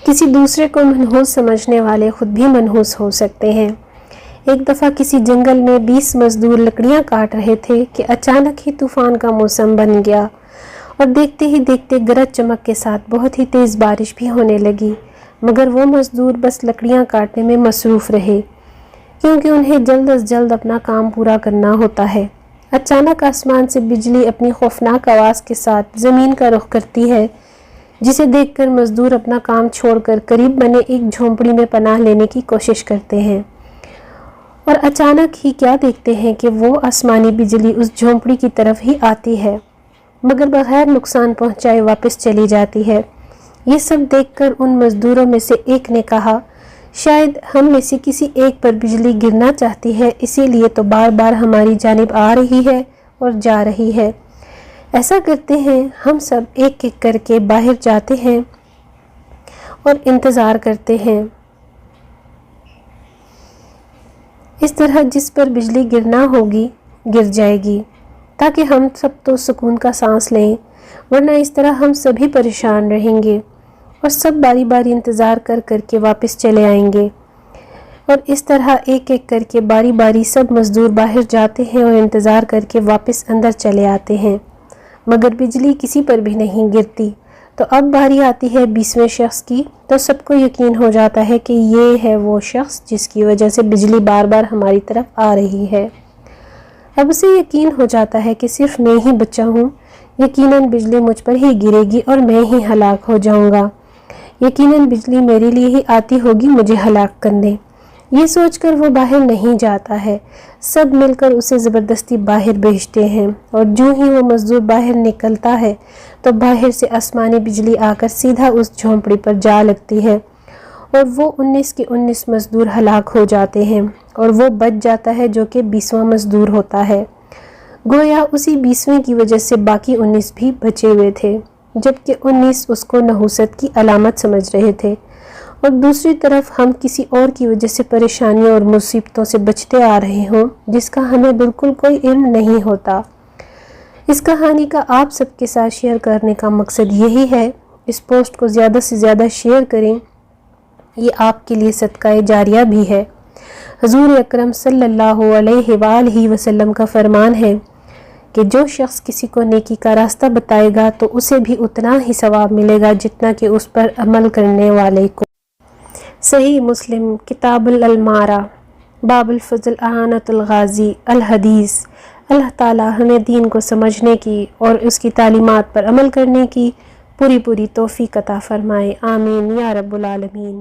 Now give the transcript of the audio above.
کسی دوسرے کو منحوس سمجھنے والے خود بھی منحوس ہو سکتے ہیں۔ ایک دفعہ کسی جنگل میں 20 مزدور لکڑیاں کاٹ رہے تھے کہ اچانک ہی طوفان کا موسم بن گیا اور دیکھتے ہی دیکھتے گرج چمک کے ساتھ بہت ہی تیز بارش بھی ہونے لگی، مگر وہ مزدور بس لکڑیاں کاٹنے میں مصروف رہے کیونکہ انہیں جلد از جلد اپنا کام پورا کرنا ہوتا ہے۔ اچانک آسمان سے بجلی اپنی خوفناک آواز کے ساتھ زمین کا رخ کرتی ہے، جسے دیکھ کر مزدور اپنا کام چھوڑ کر قریب بنے ایک جھونپڑی میں پناہ لینے کی کوشش کرتے ہیں، اور اچانک ہی کیا دیکھتے ہیں کہ وہ آسمانی بجلی اس جھونپڑی کی طرف ہی آتی ہے، مگر بغیر نقصان پہنچائے واپس چلی جاتی ہے۔ یہ سب دیکھ کر ان مزدوروں میں سے ایک نے کہا، شاید ہم میں سے کسی ایک پر بجلی گرنا چاہتی ہے، اسی لیے تو بار بار ہماری جانب آ رہی ہے اور جا رہی ہے۔ ایسا کرتے ہیں، ہم سب ایک ایک کر کے باہر جاتے ہیں اور انتظار کرتے ہیں۔ اس طرح جس پر بجلی گرنا ہوگی گر جائے گی، تاکہ ہم سب تو سکون کا سانس لیں، ورنہ اس طرح ہم سبھی پریشان رہیں گے اور سب باری باری انتظار کر کر کے واپس چلے آئیں گے۔ اور اس طرح ایک ایک کر کے باری باری سب مزدور باہر جاتے ہیں اور انتظار کر کے واپس اندر چلے آتے ہیں، مگر بجلی کسی پر بھی نہیں گرتی۔ تو اب باری آتی ہے 20ویں شخص کی، تو سب کو یقین ہو جاتا ہے کہ یہ ہے وہ شخص جس کی وجہ سے بجلی بار بار ہماری طرف آ رہی ہے۔ اب اسے یقین ہو جاتا ہے کہ صرف میں ہی بچا ہوں، یقیناً بجلی مجھ پر ہی گرے گی اور میں ہی ہلاک ہو جاؤں گا، یقیناً بجلی میرے لیے ہی آتی ہوگی مجھے ہلاک کرنے۔ یہ سوچ کر وہ باہر نہیں جاتا ہے، سب مل کر اسے زبردستی باہر بھیجتے ہیں، اور جو ہی وہ مزدور باہر نکلتا ہے تو باہر سے آسمانی بجلی آ کر سیدھا اس جھونپڑی پر جا لگتی ہے، اور وہ 19 کے 19 مزدور ہلاک ہو جاتے ہیں، اور وہ بچ جاتا ہے جو کہ 20واں مزدور ہوتا ہے۔ گویا اسی 20ویں کی وجہ سے باقی 19 بھی بچے ہوئے تھے، جبکہ 19 اس کو نحوست کی علامت سمجھ رہے تھے، اور دوسری طرف ہم کسی اور کی وجہ سے پریشانیوں اور مصیبتوں سے بچتے آ رہے ہوں جس کا ہمیں بالکل کوئی علم نہیں ہوتا۔ اس کہانی کا آپ سب کے ساتھ شیئر کرنے کا مقصد یہی ہے۔ اس پوسٹ کو زیادہ سے زیادہ شیئر کریں، یہ آپ کے لیے صدقہ جاریہ بھی ہے۔ حضور اکرم صلی اللہ علیہ وآلہ وسلم کا فرمان ہے کہ جو شخص کسی کو نیکی کا راستہ بتائے گا تو اسے بھی اتنا ہی ثواب ملے گا جتنا کہ اس پر عمل کرنے والے کو۔ صحیح مسلم کتاب الامارہ باب الفضل اعانۃ الغازی الحدیث۔ اللہ تعالی ہمیں دین کو سمجھنے کی اور اس کی تعلیمات پر عمل کرنے کی پوری توفیق عطا فرمائے، آمین یا رب العالمین۔